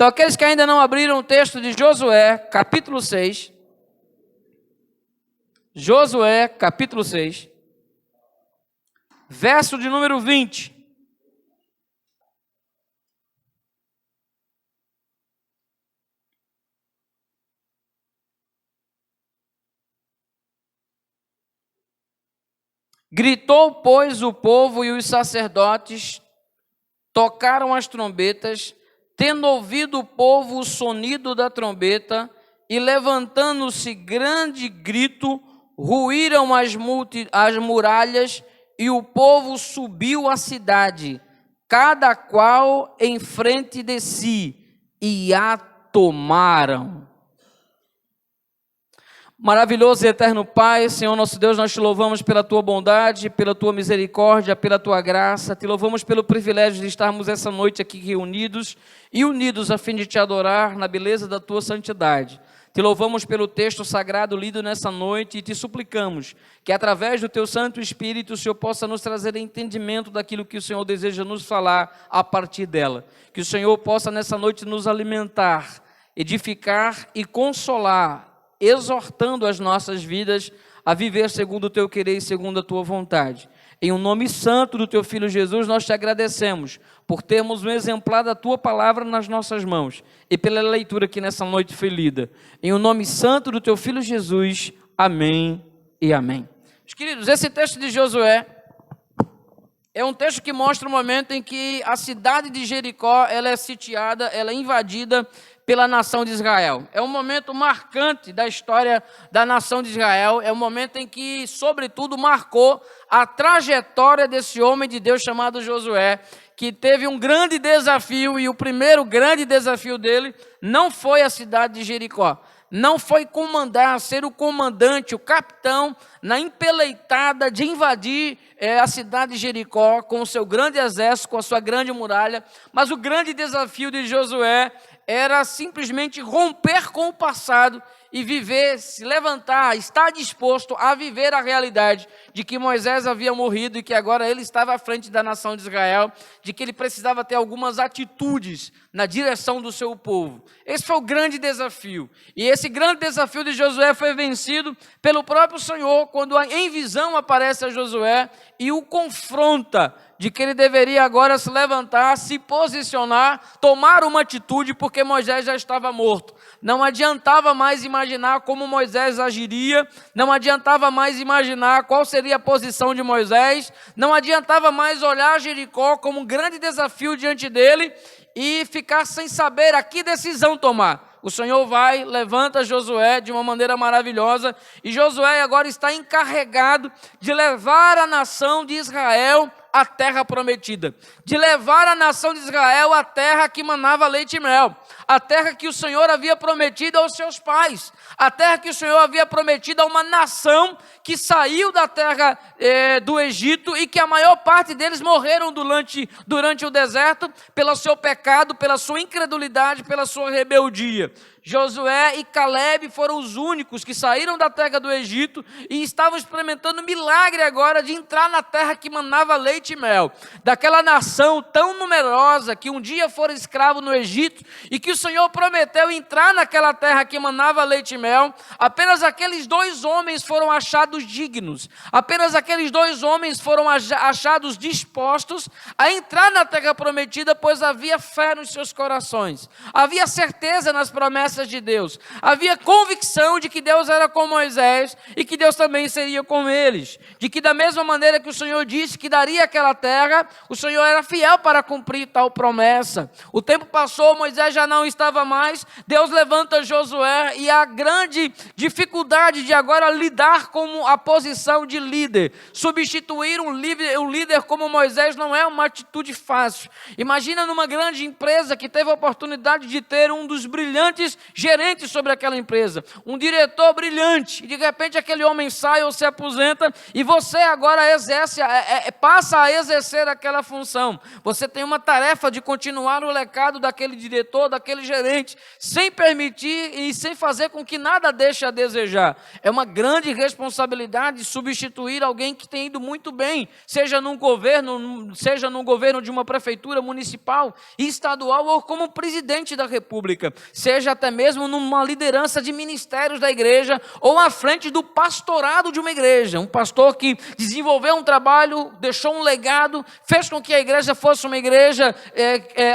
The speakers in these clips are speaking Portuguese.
Então, aqueles que ainda não abriram o texto de Josué, capítulo 6. Josué, capítulo 6. Verso de número 20. Gritou, pois, o povo e os sacerdotes tocaram as trombetas, tendo ouvido o povo o sonido da trombeta, e levantando-se grande grito, ruíram as muralhas, e o povo subiu à cidade, cada qual em frente de si, e a tomaram. Maravilhoso e eterno Pai, Senhor nosso Deus, nós te louvamos pela tua bondade, pela tua misericórdia, pela tua graça, te louvamos pelo privilégio de estarmos essa noite aqui reunidos e unidos a fim de te adorar na beleza da tua santidade. Te louvamos pelo texto sagrado lido nessa noite e te suplicamos que através do teu Santo Espírito o Senhor possa nos trazer entendimento daquilo que o Senhor deseja nos falar a partir dela. Que o Senhor possa nessa noite nos alimentar, edificar e consolar, exortando as nossas vidas a viver segundo o teu querer e segundo a tua vontade. Em o nome santo do teu Filho Jesus, nós te agradecemos por termos um exemplar da tua palavra nas nossas mãos e pela leitura que nessa noite foi lida. Em o nome santo do teu Filho Jesus, amém e amém. Meus queridos, esse texto de Josué é um texto que mostra o momento em que a cidade de Jericó ela é sitiada, ela é invadida pela nação de Israel. É um momento marcante da história da nação de Israel, é um momento em que, sobretudo, marcou a trajetória desse homem de Deus chamado Josué, que teve um grande desafio, e o primeiro grande desafio dele não foi a cidade de Jericó, não foi ser o comandante, o capitão, na empeleitada de invadir a cidade de Jericó com o seu grande exército, com a sua grande muralha, mas o grande desafio de Josué era simplesmente romper com o passado e viver, se levantar, estar disposto a viver a realidade de que Moisés havia morrido e que agora ele estava à frente da nação de Israel, de que ele precisava ter algumas atitudes na direção do seu povo. Esse foi o grande desafio. E esse grande desafio de Josué foi vencido pelo próprio Senhor, quando em visão aparece a Josué e o confronta de que ele deveria agora se levantar, se posicionar, tomar uma atitude, porque Moisés já estava morto. Não adiantava mais imaginar como Moisés agiria, não adiantava mais imaginar qual seria a posição de Moisés, não adiantava mais olhar Jericó como um grande desafio diante dele e ficar sem saber a que decisão tomar. O Senhor vai, levanta Josué de uma maneira maravilhosa, e Josué agora está encarregado de levar a nação de Israel à terra prometida, de levar a nação de Israel à terra que manava leite e mel, a terra que o Senhor havia prometido aos seus pais, a terra que o Senhor havia prometido a uma nação que saiu da terra do Egito e que a maior parte deles morreram durante o deserto pelo seu pecado, pela sua incredulidade, pela sua rebeldia. Josué e Caleb foram os únicos que saíram da terra do Egito e estavam experimentando o milagre agora de entrar na terra que manava leite e mel, daquela nação tão numerosa que um dia fora escravo no Egito e que o Senhor prometeu entrar naquela terra que manava leite e mel. Apenas aqueles 2 homens foram achados dignos, apenas aqueles 2 homens foram achados dispostos a entrar na terra prometida, pois havia fé nos seus corações, havia certeza nas promessas de Deus, havia convicção de que Deus era com Moisés e que Deus também seria com eles, de que da mesma maneira que o Senhor disse que daria aquela terra, o Senhor era fiel para cumprir tal promessa. O tempo passou, Moisés já não estava mais, Deus levanta Josué e a grande dificuldade de agora lidar com a posição de líder, substituir um líder como Moisés não é uma atitude fácil. Imagina numa grande empresa que teve a oportunidade de ter um dos brilhantes gerentes sobre aquela empresa, um diretor brilhante, e de repente aquele homem sai ou se aposenta, e você agora passa a exercer aquela função. Você tem uma tarefa de continuar o legado daquele diretor, daquele gerente, sem permitir e sem fazer com que nada deixe a desejar. É uma grande responsabilidade substituir alguém que tem ido muito bem, seja no governo de uma prefeitura municipal e estadual, ou como presidente da República, seja até mesmo numa liderança de ministérios da igreja, ou à frente do pastorado de uma igreja, um pastor que desenvolveu um trabalho, deixou um legado, fez com que a igreja fosse uma igreja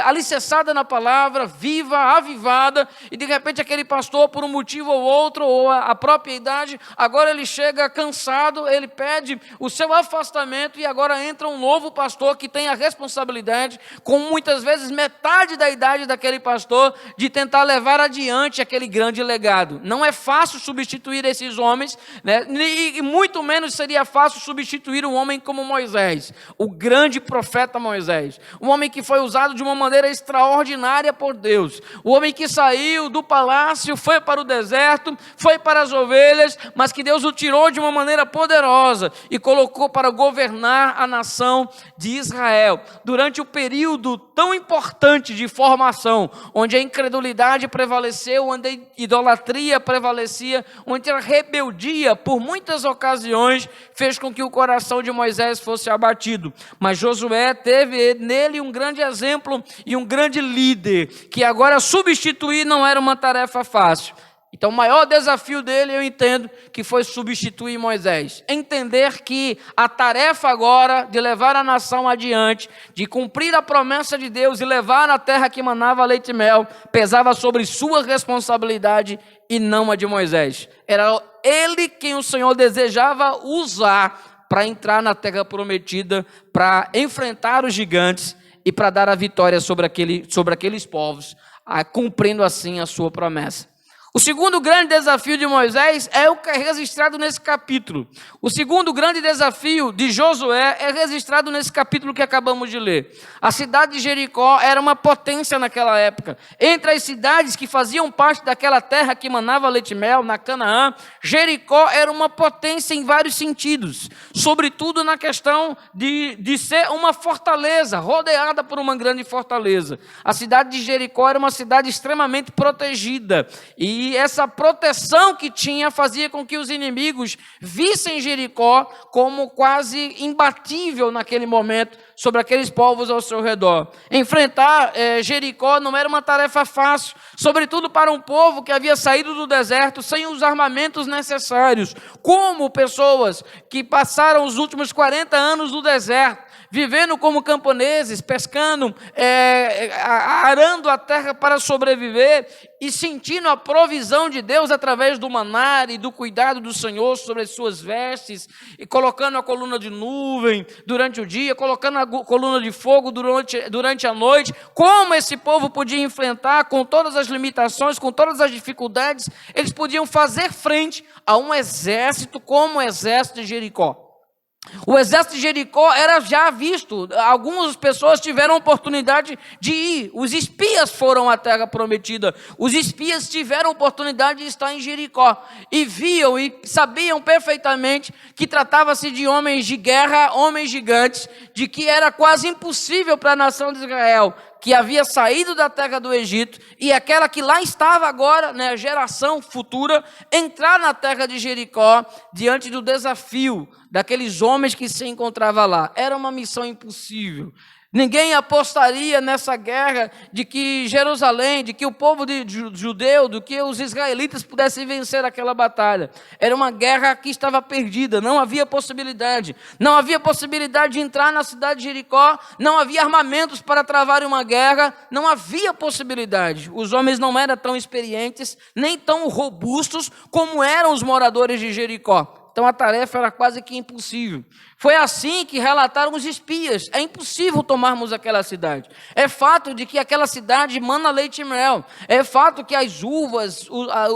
alicerçada na palavra, viva, avivada, e de repente aquele pastor, por um motivo ou outro, ou a própria idade, agora ele chega cansado, ele pede o seu afastamento, e agora entra um novo pastor que tem a responsabilidade, com muitas vezes metade da idade daquele pastor, de tentar levar adiante aquele grande legado. Não é fácil substituir esses homens, né? E muito menos seria fácil substituir um homem como Moisés, o grande profeta Moisés, um homem que foi usado de uma maneira extraordinária por Deus, o homem que saiu do palácio, foi para o deserto, foi para as ovelhas, mas que Deus o tirou de uma maneira poderosa e colocou para governar a nação de Israel, durante o período tão importante de formação, onde a incredulidade prevaleceu, onde a idolatria prevalecia, onde a rebeldia, por muitas ocasiões, fez com que o coração de Moisés fosse abatido. Mas Josué teve nele um grande exemplo e um grande líder, que agora substituir não era uma tarefa fácil. Então o maior desafio dele, eu entendo, que foi substituir Moisés. Entender que a tarefa agora de levar a nação adiante, de cumprir a promessa de Deus e levar a terra que manava leite e mel, pesava sobre sua responsabilidade e não a de Moisés. Era ele quem o Senhor desejava usar para entrar na terra prometida, para enfrentar os gigantes e para dar a vitória sobre aqueles povos, cumprindo assim a sua promessa. O segundo grande desafio de Moisés é o que é registrado nesse capítulo. O segundo grande desafio de Josué é registrado nesse capítulo que acabamos de ler. A cidade de Jericó era uma potência naquela época. Entre as cidades que faziam parte daquela terra que manava leite e mel, na Canaã, Jericó era uma potência em vários sentidos. Sobretudo na questão de ser uma fortaleza, rodeada por uma grande fortaleza. A cidade de Jericó era uma cidade extremamente protegida. E essa proteção que tinha fazia com que os inimigos vissem Jericó como quase imbatível naquele momento sobre aqueles povos ao seu redor. Enfrentar Jericó não era uma tarefa fácil, sobretudo para um povo que havia saído do deserto sem os armamentos necessários. Como pessoas que passaram os últimos 40 anos no deserto, vivendo como camponeses, pescando, arando a terra para sobreviver e sentindo a provisão de Deus através do maná e do cuidado do Senhor sobre as suas vestes, e colocando a coluna de nuvem durante o dia, colocando a coluna de fogo durante a noite. Como esse povo podia enfrentar, com todas as limitações, com todas as dificuldades, eles podiam fazer frente a um exército como o exército de Jericó. O exército de Jericó era já visto, algumas pessoas tiveram a oportunidade de ir, os espias foram à terra prometida, os espias tiveram a oportunidade de estar em Jericó, e viam e sabiam perfeitamente que tratava-se de homens de guerra, homens gigantes, de que era quase impossível para a nação de Israel, que havia saído da terra do Egito, e aquela que lá estava agora, né, a geração futura, entrar na terra de Jericó, diante do desafio daqueles homens que se encontravam lá. Era uma missão impossível. Ninguém apostaria nessa guerra de que Jerusalém, de que o povo judeu, de que os israelitas pudessem vencer aquela batalha. Era uma guerra que estava perdida, não havia possibilidade. Não havia possibilidade de entrar na cidade de Jericó, não havia armamentos para travar uma guerra, não havia possibilidade. Os homens não eram tão experientes, nem tão robustos como eram os moradores de Jericó. Então a tarefa era quase que impossível. Foi assim que relataram os espias. É impossível tomarmos aquela cidade. É fato de que aquela cidade mana leite e mel. É fato que as uvas,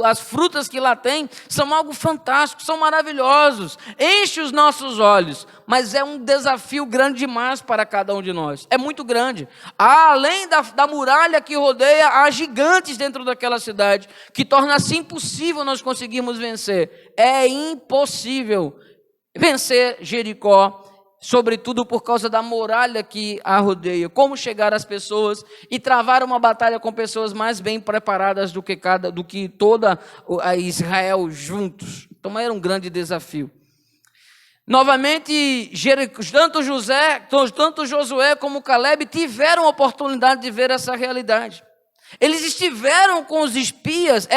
as frutas que lá tem, são algo fantástico, são maravilhosos. Enche os nossos olhos. Mas é um desafio grande demais para cada um de nós. É muito grande. Além da muralha que rodeia, há gigantes dentro daquela cidade, que torna assim impossível nós conseguirmos vencer. É impossível vencer Jericó, sobretudo por causa da muralha que a rodeia. Como chegar às pessoas e travar uma batalha com pessoas mais bem preparadas do que toda a Israel juntos. Então era um grande desafio. Novamente, tanto Josué como Caleb tiveram a oportunidade de ver essa realidade. Eles estiveram com os espias,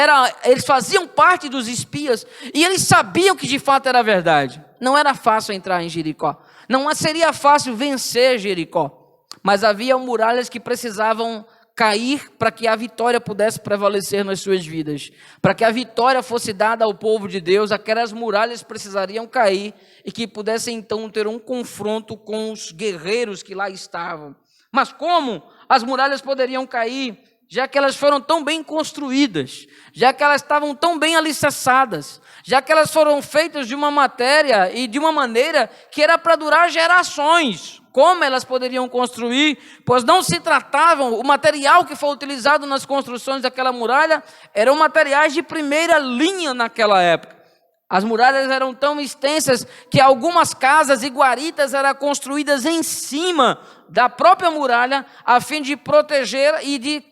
eles faziam parte dos espias, e eles sabiam que de fato era verdade. Não era fácil entrar em Jericó, não seria fácil vencer Jericó, mas havia muralhas que precisavam cair para que a vitória pudesse prevalecer nas suas vidas. Para que a vitória fosse dada ao povo de Deus, aquelas muralhas precisariam cair e que pudessem então ter um confronto com os guerreiros que lá estavam. Mas como as muralhas poderiam cair, já que elas foram tão bem construídas, já que elas estavam tão bem alicerçadas, já que elas foram feitas de uma matéria e de uma maneira que era para durar gerações? Como elas poderiam construir? Pois não se tratavam, o material que foi utilizado nas construções daquela muralha eram materiais de primeira linha naquela época. As muralhas eram tão extensas que algumas casas e guaritas eram construídas em cima da própria muralha, a fim de proteger e de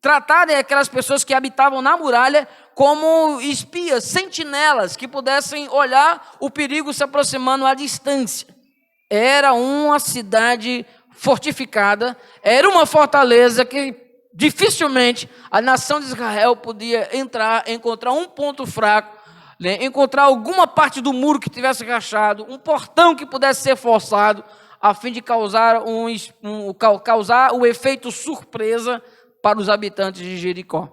tratarem aquelas pessoas que habitavam na muralha como espias, sentinelas, que pudessem olhar o perigo se aproximando à distância. Era uma cidade fortificada, era uma fortaleza que dificilmente a nação de Israel podia encontrar um ponto fraco, né? Encontrar alguma parte do muro que tivesse rachado, um portão que pudesse ser forçado, a fim de causar o efeito surpresa para os habitantes de Jericó.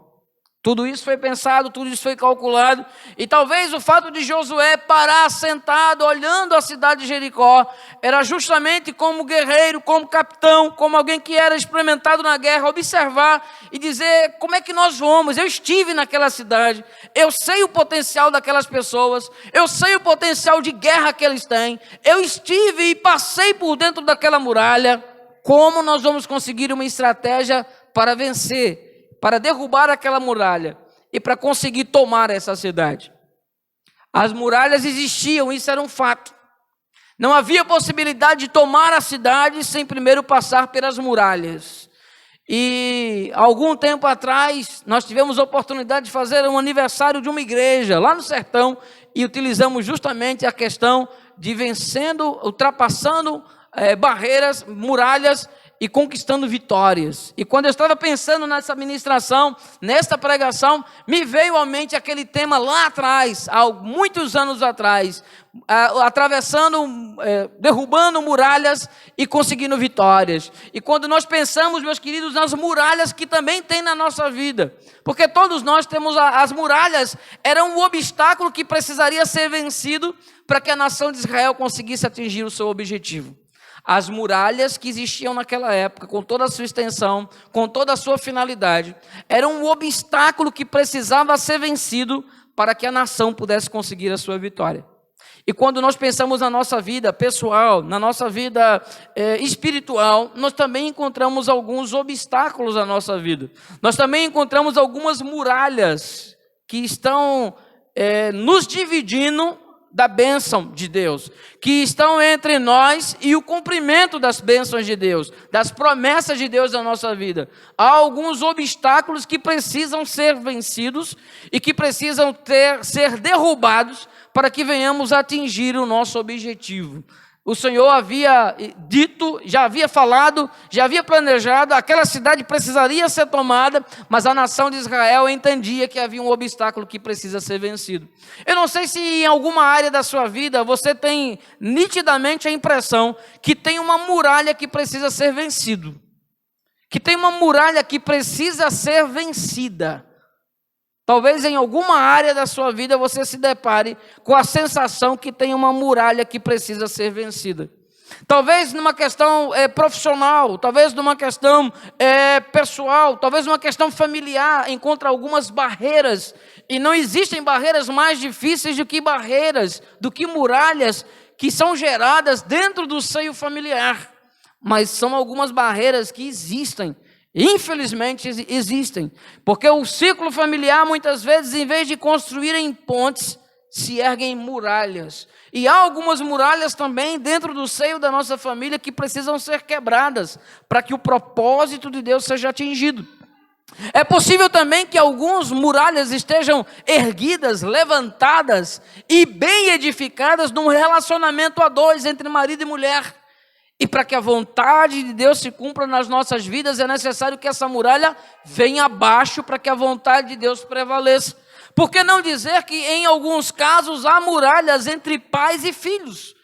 Tudo isso foi pensado, tudo isso foi calculado, e talvez o fato de Josué parar sentado, olhando a cidade de Jericó, era justamente como guerreiro, como capitão, como alguém que era experimentado na guerra, observar e dizer: como é que nós vamos? Eu estive naquela cidade, eu sei o potencial daquelas pessoas, eu sei o potencial de guerra que eles têm, eu estive e passei por dentro daquela muralha. Como nós vamos conseguir uma estratégia para vencer, para derrubar aquela muralha e para conseguir tomar essa cidade? As muralhas existiam, isso era um fato. Não havia possibilidade de tomar a cidade sem primeiro passar pelas muralhas. E algum tempo atrás, nós tivemos a oportunidade de fazer um aniversário de uma igreja lá no sertão, e utilizamos justamente a questão de ultrapassando barreiras, muralhas, e conquistando vitórias. E quando eu estava pensando nessa ministração, nesta pregação, me veio à mente aquele tema lá atrás, há muitos anos atrás, derrubando muralhas e conseguindo vitórias. E quando nós pensamos, meus queridos, nas muralhas que também tem na nossa vida, porque todos nós temos as muralhas, eram um obstáculo que precisaria ser vencido para que a nação de Israel conseguisse atingir o seu objetivo. As muralhas que existiam naquela época, com toda a sua extensão, com toda a sua finalidade, eram um obstáculo que precisava ser vencido para que a nação pudesse conseguir a sua vitória. E quando nós pensamos na nossa vida pessoal, na nossa vida espiritual, nós também encontramos alguns obstáculos na nossa vida. Nós também encontramos algumas muralhas que estão nos dividindo da bênção de Deus, que estão entre nós e o cumprimento das bênçãos de Deus, das promessas de Deus na nossa vida. Há alguns obstáculos que precisam ser vencidos e que precisam ser derrubados para que venhamos a atingir o nosso objetivo. O Senhor havia dito, já havia falado, já havia planejado, aquela cidade precisaria ser tomada, mas a nação de Israel entendia que havia um obstáculo que precisa ser vencido. Eu não sei se em alguma área da sua vida você tem nitidamente a impressão que tem uma muralha que precisa ser vencido, que tem uma muralha que precisa ser vencida. Talvez em alguma área da sua vida você se depare com a sensação que tem uma muralha que precisa ser vencida. Talvez numa questão profissional, talvez numa questão pessoal, talvez numa questão familiar, encontra algumas barreiras. E não existem barreiras mais difíceis do que muralhas que são geradas dentro do seio familiar. Mas são algumas barreiras que existem. Infelizmente existem, porque o ciclo familiar muitas vezes, em vez de construírem pontes, se erguem muralhas. E há algumas muralhas também dentro do seio da nossa família que precisam ser quebradas para que o propósito de Deus seja atingido. É possível também que algumas muralhas estejam erguidas, levantadas e bem edificadas num relacionamento a dois entre marido e mulher. E para que a vontade de Deus se cumpra nas nossas vidas, é necessário que essa muralha venha abaixo para que a vontade de Deus prevaleça. Por que não dizer que em alguns casos há muralhas entre pais e filhos?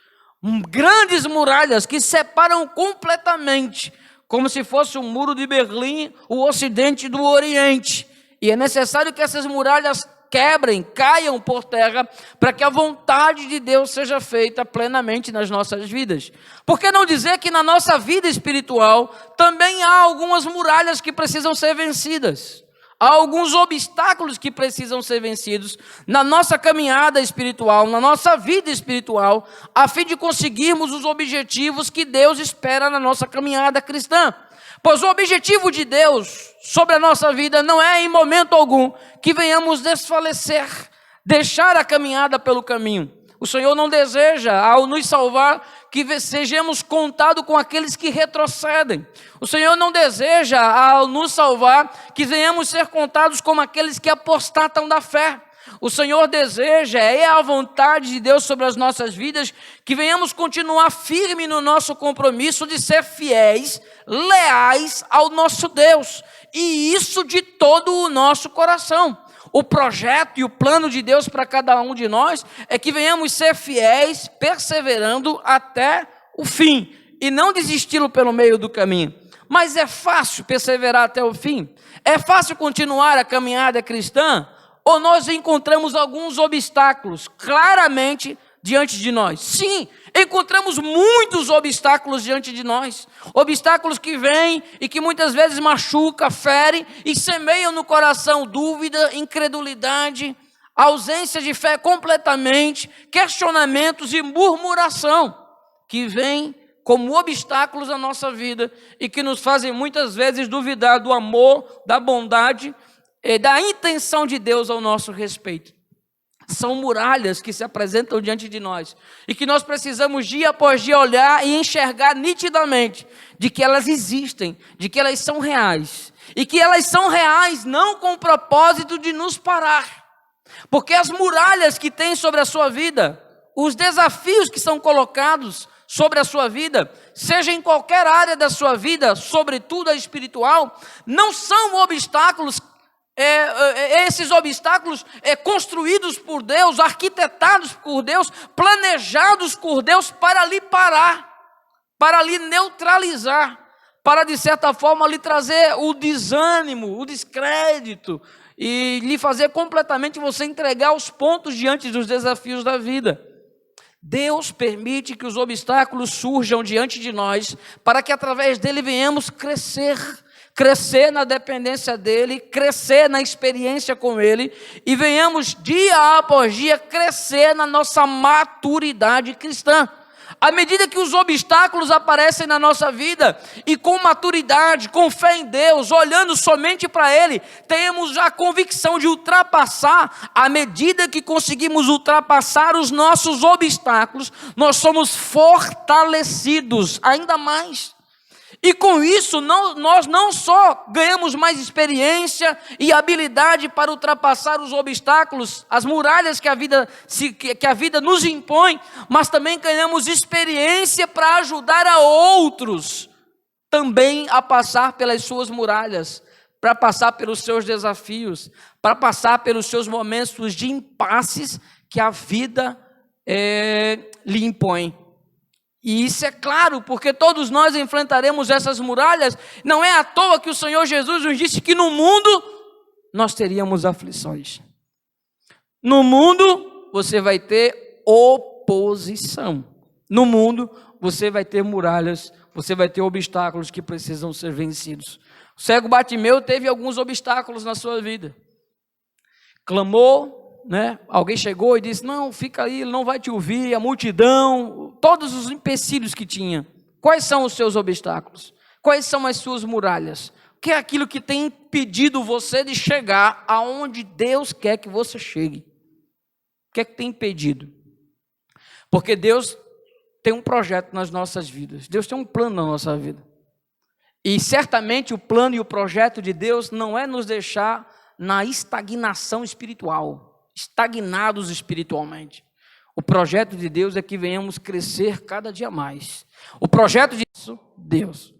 Grandes muralhas que separam completamente, como se fosse o muro de Berlim, o ocidente do oriente. E é necessário que essas muralhas quebrem, caiam por terra, para que a vontade de Deus seja feita plenamente nas nossas vidas. Por que não dizer que na nossa vida espiritual também há algumas muralhas que precisam ser vencidas? Há alguns obstáculos que precisam ser vencidos na nossa caminhada espiritual, na nossa vida espiritual, a fim de conseguirmos os objetivos que Deus espera na nossa caminhada cristã. Pois o objetivo de Deus sobre a nossa vida não é em momento algum que venhamos desfalecer, deixar a caminhada pelo caminho. O Senhor não deseja, ao nos salvar, que sejamos contados com aqueles que retrocedem. O Senhor não deseja, ao nos salvar, que venhamos ser contados como aqueles que apostatam da fé. O Senhor deseja, é a vontade de Deus sobre as nossas vidas, que venhamos continuar firme no nosso compromisso de ser fiéis, leais ao nosso Deus, e isso de todo o nosso coração. O projeto e o plano de Deus para cada um de nós é que venhamos ser fiéis, perseverando até o fim, e não desisti-lo pelo meio do caminho. Mas é fácil perseverar até o fim? É fácil continuar a caminhada cristã? Ou nós encontramos alguns obstáculos claramente diante de nós? Sim, encontramos muitos obstáculos diante de nós. Obstáculos que vêm e que muitas vezes machucam, ferem e semeiam no coração dúvida, incredulidade, ausência de fé completamente, questionamentos e murmuração, que vêm como obstáculos à nossa vida e que nos fazem muitas vezes duvidar do amor, da bondade e da intenção de Deus ao nosso respeito. São muralhas que se apresentam diante de nós e que nós precisamos dia após dia olhar e enxergar nitidamente de que elas existem, de que elas são reais e que elas são reais não com o propósito de nos parar, porque as muralhas que tem sobre a sua vida, os desafios que são colocados sobre a sua vida, seja em qualquer área da sua vida, sobretudo a espiritual, não são obstáculos. Esses obstáculos construídos por Deus, arquitetados por Deus, planejados por Deus para lhe parar, para lhe neutralizar, para de certa forma lhe trazer o desânimo, o descrédito e lhe fazer completamente você entregar os pontos diante dos desafios da vida. Deus permite que os obstáculos surjam diante de nós para que através dele venhamos crescer na dependência dele, crescer na experiência com ele e venhamos dia após dia crescer na nossa maturidade cristã. À medida que os obstáculos aparecem na nossa vida e com maturidade, com fé em Deus, olhando somente para ele, temos a convicção de ultrapassar. À medida que conseguimos ultrapassar os nossos obstáculos, nós somos fortalecidos ainda mais. E com isso, nós não só ganhamos mais experiência e habilidade para ultrapassar os obstáculos, as muralhas que a vida nos impõe, mas também ganhamos experiência para ajudar a outros também a passar pelas suas muralhas, para passar pelos seus desafios, para passar pelos seus momentos de impasses que a vida lhe impõe. E isso é claro, porque todos nós enfrentaremos essas muralhas. Não é à toa que o Senhor Jesus nos disse que no mundo nós teríamos aflições. No mundo, você vai ter oposição. No mundo, você vai ter muralhas, você vai ter obstáculos que precisam ser vencidos. O cego Bartimeu teve alguns obstáculos na sua vida. Clamou, né? Alguém chegou e disse, não, fica aí, ele não vai te ouvir, a multidão, todos os empecilhos que tinha. Quais são os seus obstáculos? Quais são as suas muralhas? O que é aquilo que tem impedido você de chegar aonde Deus quer que você chegue? O que é que tem impedido? Porque Deus tem um projeto nas nossas vidas. Deus tem um plano na nossa vida. E certamente o plano e o projeto de Deus não é nos deixar na estagnação espiritual, estagnados espiritualmente. O projeto de Deus é que venhamos crescer cada dia mais. O projeto de Deus.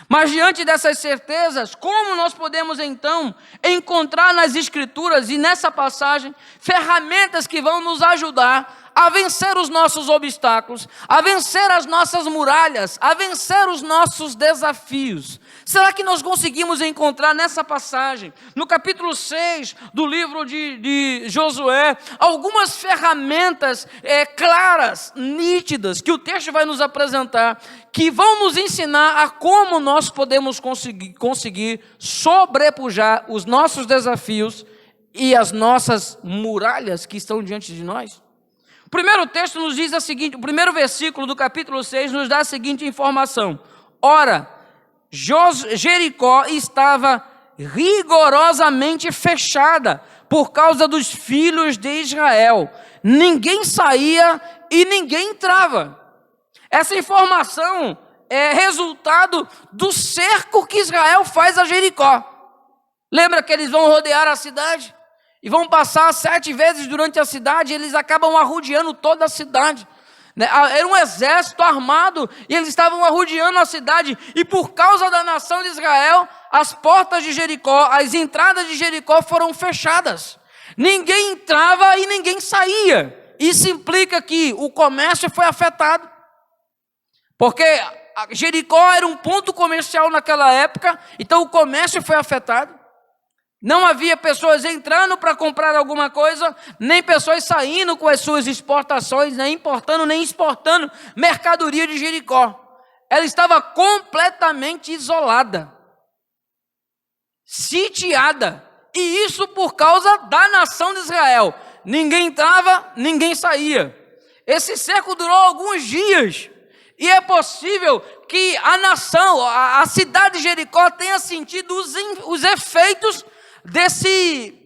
Mas diante dessas certezas, como nós podemos então encontrar nas Escrituras e nessa passagem ferramentas que vão nos ajudar a vencer os nossos obstáculos, a vencer as nossas muralhas, a vencer os nossos desafios? Será que nós conseguimos encontrar nessa passagem, no capítulo 6 do livro de Josué, algumas ferramentas claras, nítidas, que o texto vai nos apresentar, que vão nos ensinar a como nós podemos conseguir sobrepujar os nossos desafios e as nossas muralhas que estão diante de nós? O primeiro texto nos diz a seguinte, o primeiro versículo do capítulo 6 nos dá a seguinte informação: ora, Jericó estava rigorosamente fechada por causa dos filhos de Israel. Ninguém saía e ninguém entrava. Essa informação é resultado do cerco que Israel faz a Jericó. Lembra que eles vão rodear a cidade? E vão passar 7 vezes durante a cidade, e eles acabam arrodeando toda a cidade. Era um exército armado, e eles estavam arrodeando a cidade, e por causa da nação de Israel, as portas de Jericó, as entradas de Jericó foram fechadas. Ninguém entrava e ninguém saía. Isso implica que o comércio foi afetado, porque Jericó era um ponto comercial naquela época, então o comércio foi afetado. Não havia pessoas entrando para comprar alguma coisa, nem pessoas saindo com as suas exportações, nem importando, nem exportando mercadoria de Jericó. Ela estava completamente isolada, sitiada, e isso por causa da nação de Israel. Ninguém entrava, ninguém saía. Esse cerco durou alguns dias, e é possível que a nação, a cidade de Jericó tenha sentido os efeitos desse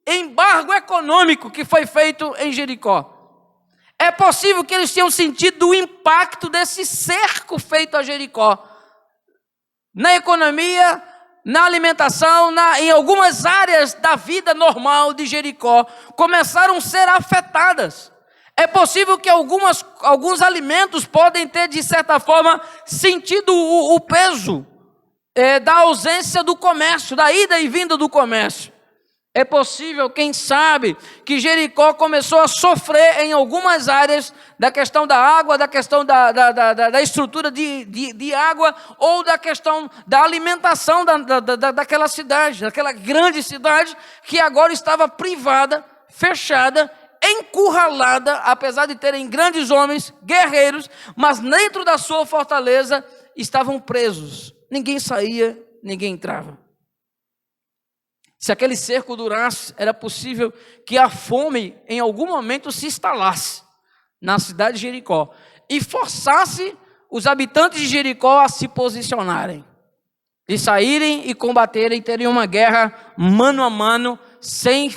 embargo econômico que foi feito em Jericó. É possível que eles tenham sentido o impacto desse cerco feito a Jericó, na economia, na alimentação, em algumas áreas da vida normal de Jericó, começaram a ser afetadas. É possível que alguns alimentos podem ter, de certa forma, sentido o peso da ausência do comércio, da ida e vinda do comércio. É possível, quem sabe, que Jericó começou a sofrer em algumas áreas da questão da água, da questão da estrutura de água, ou da questão da alimentação daquela cidade, daquela grande cidade, que agora estava privada, fechada, encurralada, apesar de terem grandes homens, guerreiros, mas dentro da sua fortaleza estavam presos. Ninguém saía, ninguém entrava. Se aquele cerco durasse, era possível que a fome em algum momento se instalasse na cidade de Jericó e forçasse os habitantes de Jericó a se posicionarem, de saírem e combaterem, teriam uma guerra mano a mano, sem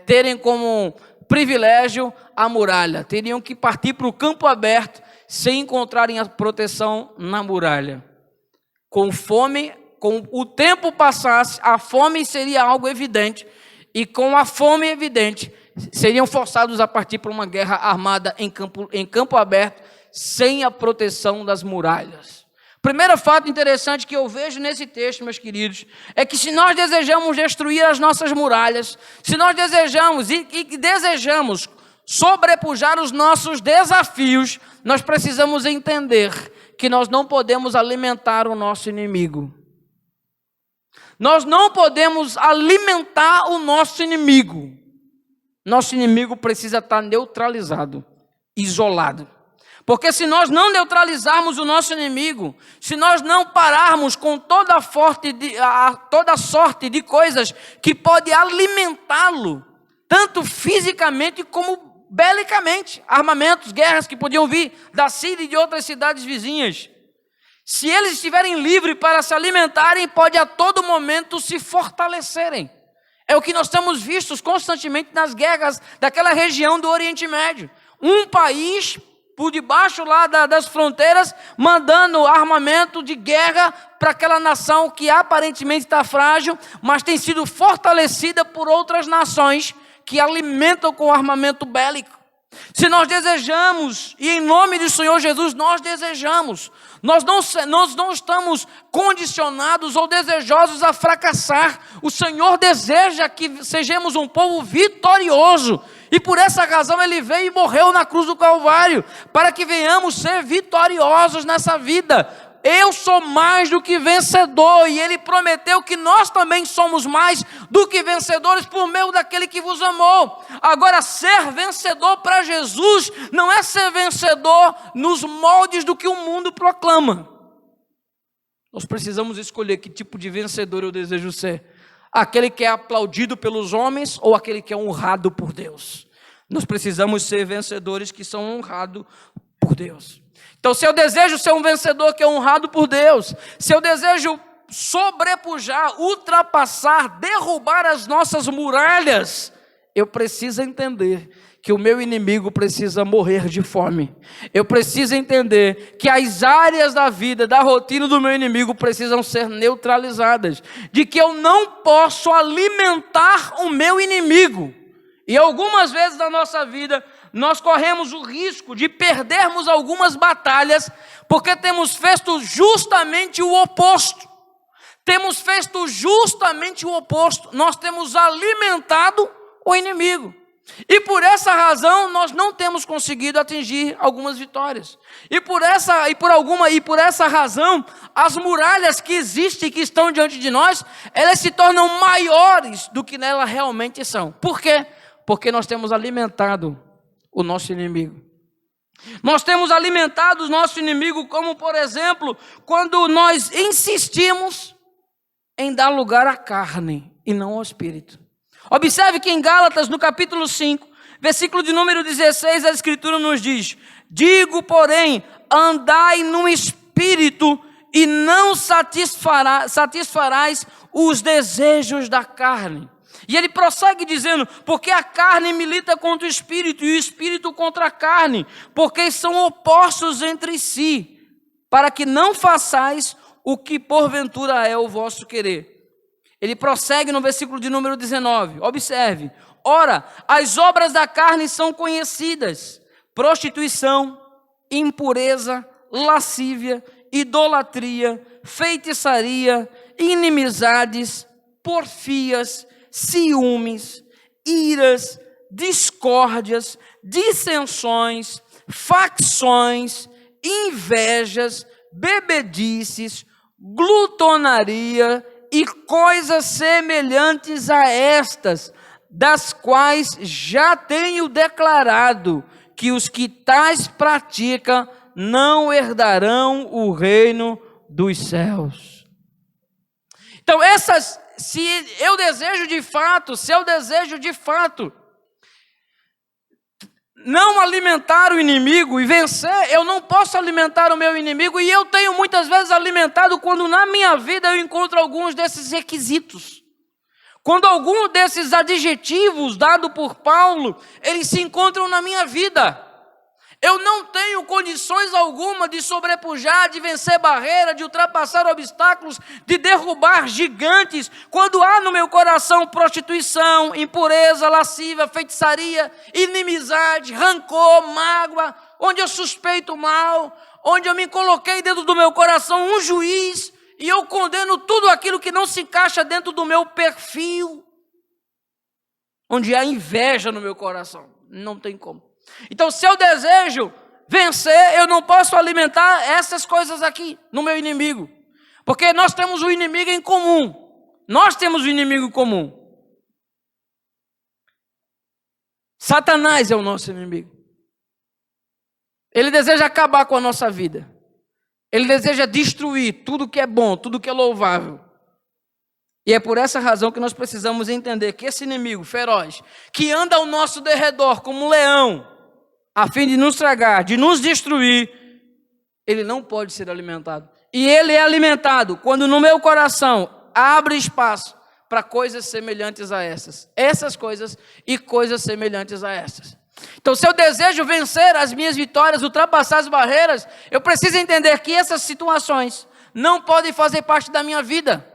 terem como privilégio a muralha. Teriam que partir para o campo aberto sem encontrarem a proteção na muralha. Com fome, com o tempo passasse, a fome seria algo evidente, e com a fome evidente, seriam forçados a partir para uma guerra armada em campo aberto, sem a proteção das muralhas. Primeiro fato interessante que eu vejo nesse texto, meus queridos, é que se nós desejamos destruir as nossas muralhas, se nós desejamos e desejamos sobrepujar os nossos desafios, nós precisamos entender que nós não podemos alimentar o nosso inimigo. Nós não podemos alimentar o nosso inimigo. Nosso inimigo precisa estar neutralizado, isolado. Porque se nós não neutralizarmos o nosso inimigo, se nós não pararmos com toda sorte de coisas que pode alimentá-lo, tanto fisicamente como belicamente, armamentos, guerras que podiam vir da Síria e de outras cidades vizinhas, se eles estiverem livres para se alimentarem, pode a todo momento se fortalecerem. É o que nós temos visto constantemente nas guerras daquela região do Oriente Médio. Um país por debaixo lá das fronteiras, mandando armamento de guerra para aquela nação que aparentemente está frágil, mas tem sido fortalecida por outras nações que alimentam com armamento bélico. Se nós desejamos, e em nome do Senhor Jesus nós desejamos, nós não estamos condicionados ou desejosos a fracassar. O Senhor deseja que sejamos um povo vitorioso, e por essa razão Ele veio e morreu na cruz do Calvário, para que venhamos ser vitoriosos nessa vida. Eu sou mais do que vencedor, e Ele prometeu que nós também somos mais do que vencedores por meio daquele que vos amou. Agora, ser vencedor para Jesus não é ser vencedor nos moldes do que o mundo proclama. Nós precisamos escolher que tipo de vencedor eu desejo ser. Aquele que é aplaudido pelos homens ou aquele que é honrado por Deus? Nós precisamos ser vencedores que são honrados por Deus. Então, se eu desejo ser um vencedor que é honrado por Deus, se eu desejo sobrepujar, ultrapassar, derrubar as nossas muralhas, eu preciso entender que o meu inimigo precisa morrer de fome. Eu preciso entender que as áreas da vida, da rotina do meu inimigo precisam ser neutralizadas, de que eu não posso alimentar o meu inimigo. E algumas vezes na nossa vida, nós corremos o risco de perdermos algumas batalhas, porque temos feito justamente o oposto. Temos feito justamente o oposto. Nós temos alimentado o inimigo. E por essa razão, nós não temos conseguido atingir algumas vitórias. E por essa razão, as muralhas que existem e que estão diante de nós, elas se tornam maiores do que elas realmente são. Por quê? Porque nós temos alimentado o nosso inimigo. Nós temos alimentado o nosso inimigo, como por exemplo, quando nós insistimos em dar lugar à carne e não ao espírito. Observe que em Gálatas, no capítulo 5, versículo de número 16, a Escritura nos diz: digo, porém, andai no espírito e não satisfarás os desejos da carne. E ele prossegue dizendo: porque a carne milita contra o espírito e o espírito contra a carne, porque são opostos entre si, para que não façais o que porventura é o vosso querer. Ele prossegue no versículo de número 19, observe: ora, as obras da carne são conhecidas: prostituição, impureza, lascívia, idolatria, feitiçaria, inimizades, porfias, ciúmes, iras, discórdias, dissensões, facções, invejas, bebedices, glutonaria e coisas semelhantes a estas, das quais já tenho declarado que os que tais praticam não herdarão o reino dos céus. Então se eu desejo de fato não alimentar o inimigo e vencer, eu não posso alimentar o meu inimigo, e eu tenho muitas vezes alimentado quando na minha vida eu encontro alguns desses requisitos. Quando algum desses adjetivos dados por Paulo, eles se encontram na minha vida. Eu não tenho condições alguma de sobrepujar, de vencer barreiras, de ultrapassar obstáculos, de derrubar gigantes, quando há no meu coração prostituição, impureza, lascívia, feitiçaria, inimizade, rancor, mágoa, onde eu suspeito mal, onde eu me coloquei dentro do meu coração um juiz, e eu condeno tudo aquilo que não se encaixa dentro do meu perfil, onde há inveja no meu coração. Não tem como. Então, se eu desejo vencer, eu não posso alimentar essas coisas aqui no meu inimigo, porque nós temos um inimigo em comum. Nós temos um inimigo comum. Satanás é o nosso inimigo. Ele deseja acabar com a nossa vida. Ele deseja destruir tudo que é bom, tudo que é louvável. E é por essa razão que nós precisamos entender que esse inimigo feroz, que anda ao nosso derredor como um leão, a fim de nos tragar, de nos destruir, ele não pode ser alimentado. E ele é alimentado quando no meu coração abre espaço para coisas semelhantes a essas coisas e coisas semelhantes a essas. Então, se eu desejo vencer as minhas vitórias, ultrapassar as barreiras, eu preciso entender que essas situações não podem fazer parte da minha vida.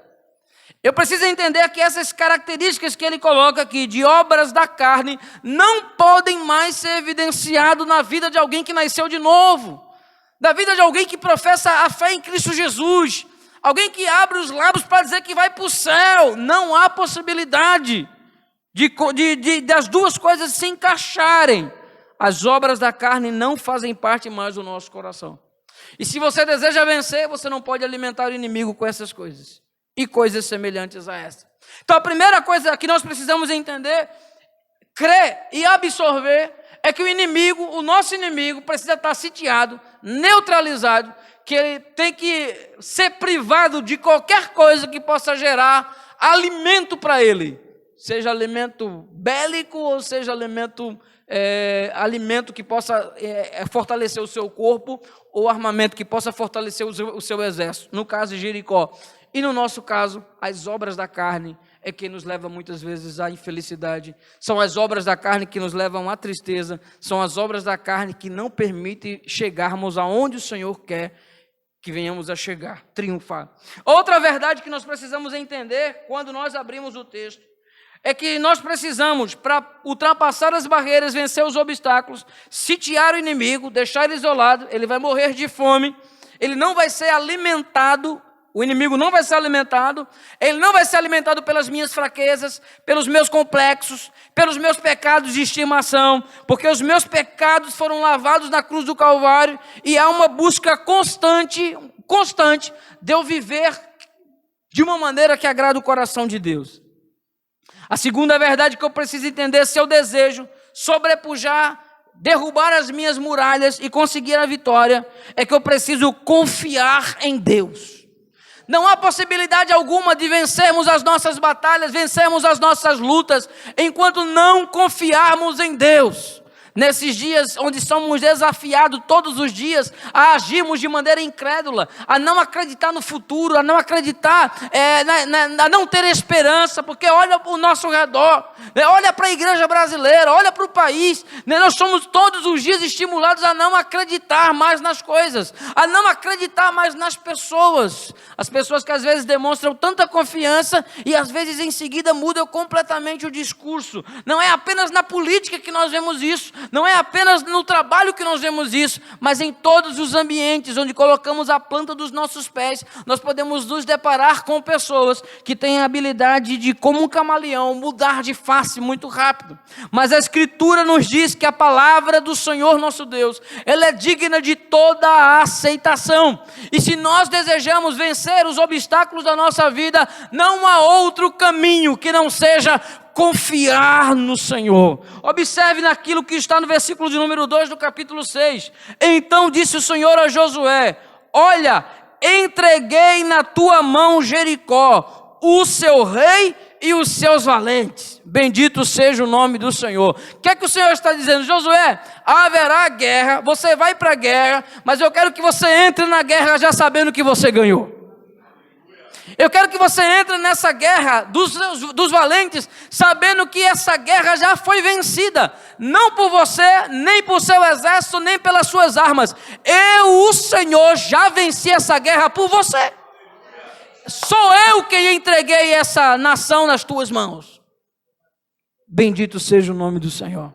Eu preciso entender que essas características que ele coloca aqui, de obras da carne, não podem mais ser evidenciadas na vida de alguém que nasceu de novo, da vida de alguém que professa a fé em Cristo Jesus, alguém que abre os lábios para dizer que vai para o céu. Não há possibilidade das duas coisas se encaixarem. As obras da carne não fazem parte mais do nosso coração. E se você deseja vencer, você não pode alimentar o inimigo com essas coisas e coisas semelhantes a essa. Então a primeira coisa que nós precisamos entender, crer e absorver, é que o inimigo, o nosso inimigo, precisa estar sitiado, neutralizado, que ele tem que ser privado de qualquer coisa que possa gerar alimento para ele, seja alimento bélico ou seja alimento que possa fortalecer o seu corpo, ou armamento que possa fortalecer o seu exército, no caso de Jericó. E no nosso caso, as obras da carne é que nos leva muitas vezes à infelicidade, são as obras da carne que nos levam à tristeza, são as obras da carne que não permitem chegarmos aonde o Senhor quer que venhamos a chegar, triunfar. Outra verdade que nós precisamos entender quando nós abrimos o texto, é que nós precisamos, para ultrapassar as barreiras, vencer os obstáculos, sitiar o inimigo, deixar ele isolado, ele vai morrer de fome, ele não vai ser alimentado, o inimigo não vai ser alimentado, ele não vai ser alimentado pelas minhas fraquezas, pelos meus complexos, pelos meus pecados de estimação, porque os meus pecados foram lavados na cruz do Calvário, e há uma busca constante de eu viver de uma maneira que agrada o coração de Deus. A segunda verdade que eu preciso entender, se eu desejo sobrepujar, derrubar as minhas muralhas e conseguir a vitória, é que eu preciso confiar em Deus. Não há possibilidade alguma de vencermos as nossas batalhas, vencermos as nossas lutas, enquanto não confiarmos em Deus. Nesses dias onde somos desafiados todos os dias a agirmos de maneira incrédula, a não acreditar no futuro, a não acreditar, a não ter esperança, porque olha o nosso redor, olha para a igreja brasileira, olha para o país, nós somos todos os dias estimulados a não acreditar mais nas coisas, a não acreditar mais nas pessoas. As pessoas que às vezes demonstram tanta confiança e às vezes em seguida mudam completamente o discurso. Não é apenas na política que nós vemos isso, não é apenas no trabalho que nós vemos isso, mas em todos os ambientes onde colocamos a planta dos nossos pés, nós podemos nos deparar com pessoas que têm a habilidade de, como um camaleão, mudar de face muito rápido. Mas a Escritura nos diz que a palavra do Senhor nosso Deus, ela é digna de toda a aceitação. E se nós desejamos vencer os obstáculos da nossa vida, não há outro caminho que não seja confiar no Senhor. Observe naquilo que está no versículo de número 2 do capítulo 6. Então disse o Senhor a Josué: olha, entreguei na tua mão Jericó, o seu rei e os seus valentes. Bendito seja o nome do Senhor. O que é que o Senhor está dizendo? Josué, haverá guerra, você vai para a guerra, mas eu quero que você entre na guerra já sabendo que você ganhou. Eu quero que você entre nessa guerra dos valentes, sabendo que essa guerra já foi vencida, não por você, nem por seu exército, nem pelas suas armas. Eu, o Senhor, já venci essa guerra por você. Sou eu quem entreguei essa nação nas tuas mãos. Bendito seja o nome do Senhor.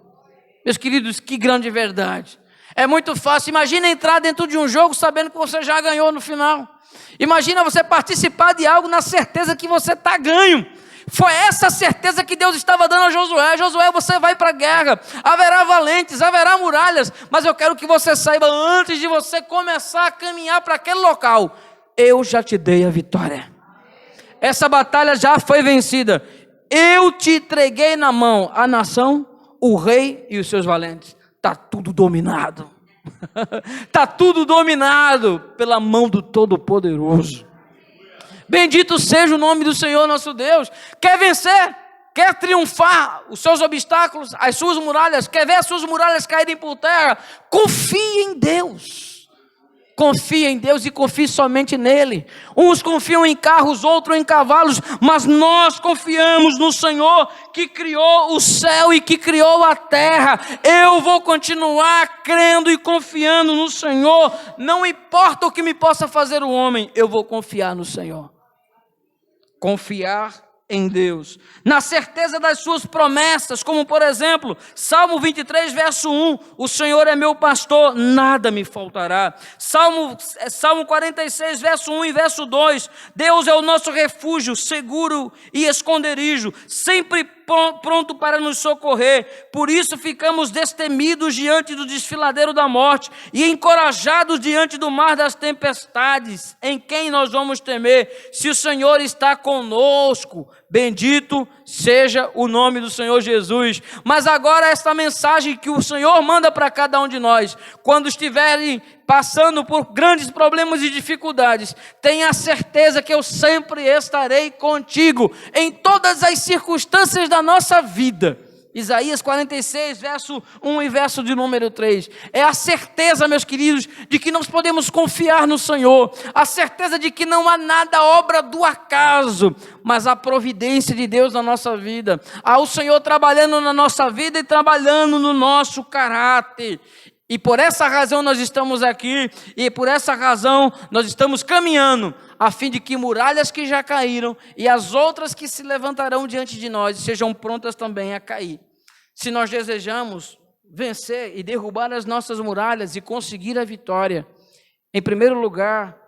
Meus queridos, que grande verdade. É muito fácil. Imagina entrar dentro de um jogo sabendo que você já ganhou no final. Imagina você participar de algo na certeza que você está ganho. Foi essa certeza que Deus estava dando a Josué. Josué, você vai para a guerra, haverá valentes, haverá muralhas, mas eu quero que você saiba, antes de você começar a caminhar para aquele local, eu já te dei a vitória. essa batalha já foi vencida. Eu te entreguei na mão a nação, o rei e os seus valentes. Está tudo dominado. Está tudo dominado pela mão do Todo-Poderoso. Bendito seja o nome do Senhor nosso Deus. Quer vencer? Quer triunfar os seus obstáculos, as suas muralhas? Quer ver as suas muralhas caírem por terra? Confie em Deus. Confie em Deus e confie somente nele. Uns confiam em carros, outros em cavalos, mas nós confiamos no Senhor que criou o céu e que criou a terra. Eu vou continuar crendo e confiando no Senhor. Não importa o que me possa fazer o homem, eu vou confiar no Senhor. Confiar em Deus, na certeza das suas promessas, como por exemplo, Salmo 23, verso 1, o Senhor é meu pastor, nada me faltará. Salmo 46, verso 1 e verso 2, Deus é o nosso refúgio, seguro e esconderijo, sempre pronto para nos socorrer. Por isso ficamos destemidos diante do desfiladeiro da morte e encorajados diante do mar das tempestades. Em quem nós vamos temer? Se o Senhor está conosco, bendito seja o nome do Senhor Jesus. Mas agora esta mensagem que o Senhor manda para cada um de nós, quando estiverem passando por grandes problemas e dificuldades, tenha certeza que eu sempre estarei contigo em todas as circunstâncias da nossa vida. Isaías 46, verso 1 e verso de número 3. É a certeza, meus queridos, de que nós podemos confiar no Senhor. A certeza de que não há nada obra do acaso, mas a providência de Deus na nossa vida. Há o Senhor trabalhando na nossa vida e trabalhando no nosso caráter. E por essa razão nós estamos aqui, e por essa razão nós estamos caminhando, a fim de que muralhas que já caíram e as outras que se levantarão diante de nós sejam prontas também a cair. Se nós desejamos vencer e derrubar as nossas muralhas e conseguir a vitória, em primeiro lugar,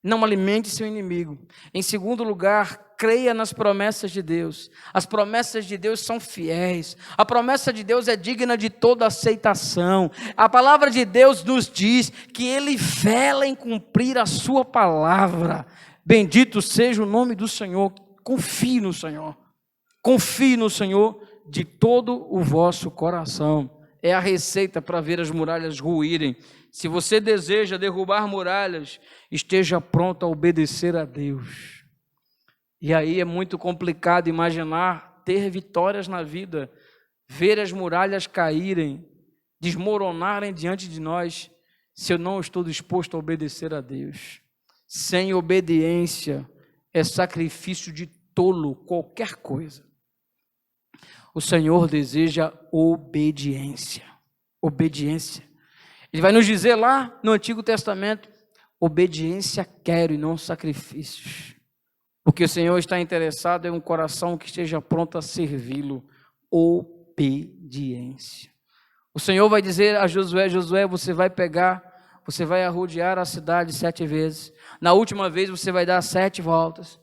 não alimente seu inimigo. Em segundo lugar, creia nas promessas de Deus. As promessas de Deus são fiéis. A promessa de Deus é digna de toda aceitação. A palavra de Deus nos diz que Ele vela em cumprir a sua palavra. Bendito seja o nome do Senhor. Confie no Senhor. Confie no Senhor de todo o vosso coração. É a receita para ver as muralhas ruírem. Se você deseja derrubar muralhas, esteja pronto a obedecer a Deus. E aí é muito complicado imaginar ter vitórias na vida, ver as muralhas caírem, desmoronarem diante de nós, se eu não estou disposto a obedecer a Deus. Sem obediência é sacrifício de tolo qualquer coisa. O Senhor deseja obediência. Obediência. Ele vai nos dizer lá no Antigo Testamento, obediência quero e não sacrifícios. Porque o Senhor está interessado em um coração que esteja pronto a servi-lo. Obediência. O Senhor vai dizer a Josué, Josué, você vai arrodear a cidade 7 vezes. Na última vez você vai dar 7 voltas.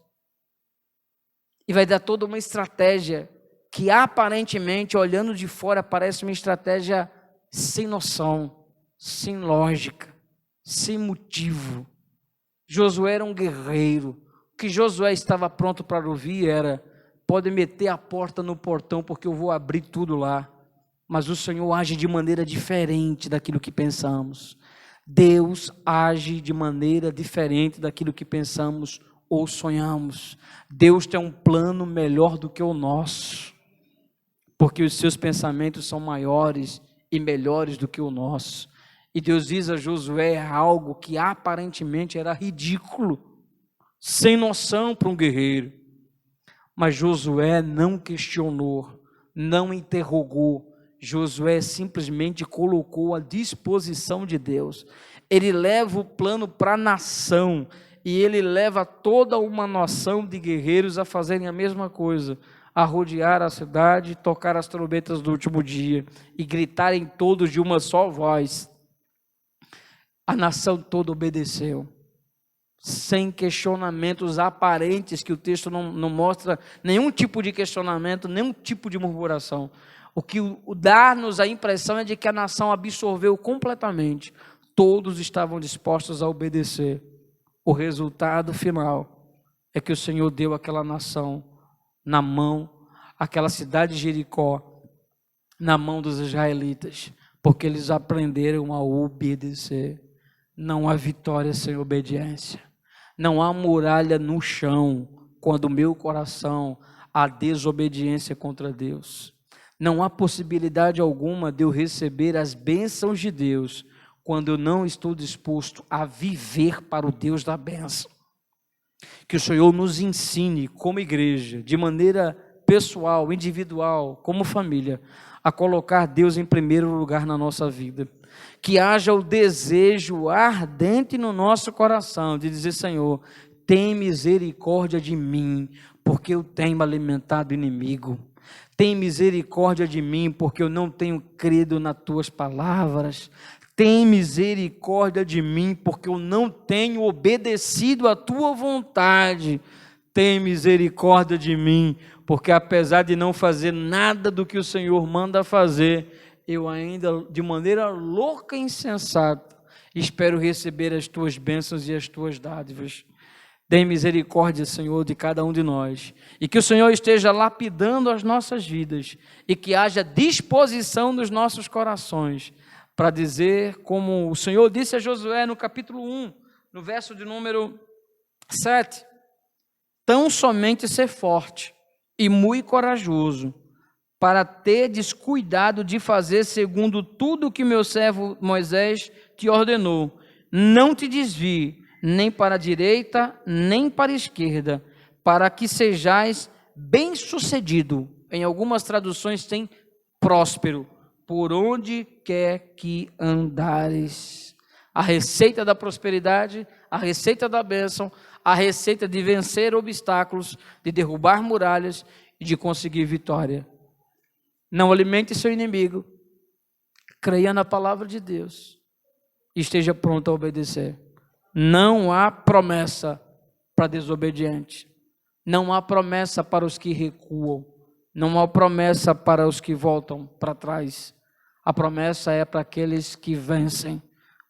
E vai dar toda uma estratégia que aparentemente, olhando de fora, parece uma estratégia sem noção, sem lógica, sem motivo. Josué era um guerreiro. O que Josué estava pronto para ouvir era: pode meter a porta no portão porque eu vou abrir tudo lá. Mas o Senhor age de maneira diferente daquilo que pensamos. Deus age de maneira diferente daquilo que pensamos ou sonhamos. Deus tem um plano melhor do que o nosso, porque os seus pensamentos são maiores e melhores do que o nosso. E Deus diz a Josué algo que aparentemente era ridículo, sem noção para um guerreiro. Mas Josué não questionou, não interrogou. Josué simplesmente colocou à disposição de Deus. Ele leva o plano para a nação, e ele leva toda uma nação de guerreiros a fazerem a mesma coisa, a rodear a cidade, tocar as trombetas do último dia e gritarem todos de uma só voz. A nação toda obedeceu, sem questionamentos aparentes, que o texto não mostra nenhum tipo de questionamento, nenhum tipo de murmuração. O que dá-nos a impressão é de que a nação absorveu completamente. Todos estavam dispostos a obedecer. O resultado final é que o Senhor deu aquela nação na mão, aquela cidade de Jericó, na mão dos israelitas, porque eles aprenderam a obedecer. Não há vitória sem obediência. Não há muralha no chão quando o meu coração há desobediência contra Deus. Não há possibilidade alguma de eu receber as bênçãos de Deus quando eu não estou disposto a viver para o Deus da bênção. Que o Senhor nos ensine como igreja, de maneira pessoal, individual, como família, a colocar Deus em primeiro lugar na nossa vida. Que haja o desejo ardente no nosso coração de dizer: Senhor, tem misericórdia de mim, porque eu tenho alimentado o inimigo. Tem misericórdia de mim, porque eu não tenho crido nas tuas palavras. Tem misericórdia de mim, porque eu não tenho obedecido à tua vontade. Tem misericórdia de mim, porque apesar de não fazer nada do que o Senhor manda fazer, eu ainda, de maneira louca e insensata, espero receber as tuas bênçãos e as tuas dádivas. Tem misericórdia, Senhor, de cada um de nós, e que o Senhor esteja lapidando as nossas vidas, e que haja disposição nos nossos corações, para dizer, como o Senhor disse a Josué no capítulo 1, no verso de número 7, tão somente ser forte e muito corajoso, para ter descuidado de fazer segundo tudo o que meu servo Moisés te ordenou. Não te desvie, nem para a direita, nem para a esquerda, para que sejais bem-sucedido. Em algumas traduções tem próspero, por onde quer que andares. A receita da prosperidade, a receita da bênção, a receita de vencer obstáculos, de derrubar muralhas e de conseguir vitória. Não alimente seu inimigo, creia na palavra de Deus e esteja pronto a obedecer. Não há promessa para desobediente, não há promessa para os que recuam, não há promessa para os que voltam para trás. A promessa é para aqueles que vencem.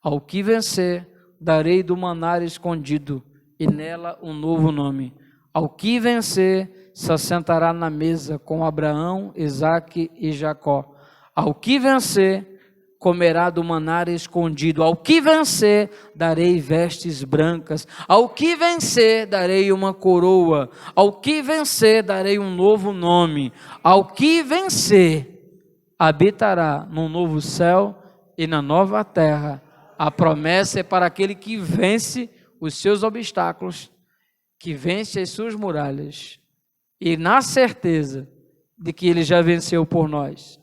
Ao que vencer, darei do maná escondido, e nela um novo nome. Ao que vencer, se assentará na mesa com Abraão, Isaque e Jacó. Ao que vencer, comerá do maná escondido. Ao que vencer, darei vestes brancas. Ao que vencer, darei uma coroa. Ao que vencer, darei um novo nome. Ao que vencer, habitará num novo céu e na nova terra. A promessa é para aquele que vence os seus obstáculos, que vence as suas muralhas, e na certeza de que ele já venceu por nós.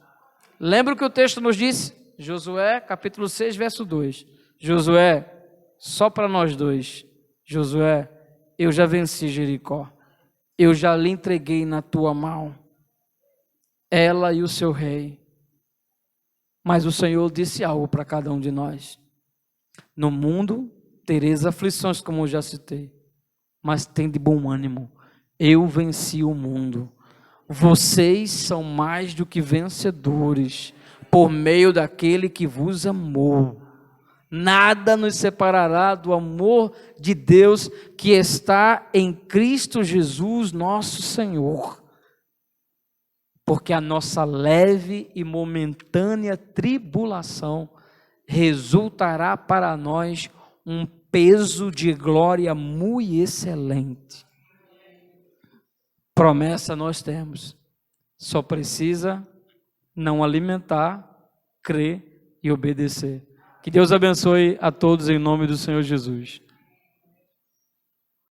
Lembra o que o texto nos disse? Josué, capítulo 6, verso 2. Josué, só para nós dois. Josué, eu já venci Jericó. Eu já lhe entreguei na tua mão, ela e o seu rei. Mas o Senhor disse algo para cada um de nós. No mundo tereis aflições, como eu já citei, mas tem de bom ânimo. Eu venci o mundo. Vocês são mais do que vencedores, por meio daquele que vos amou. Nada nos separará do amor de Deus que está em Cristo Jesus, nosso Senhor. Porque a nossa leve e momentânea tribulação resultará para nós um peso de glória muito excelente. Promessa nós temos, só precisa não alimentar, crer e obedecer. Que Deus abençoe a todos em nome do Senhor Jesus.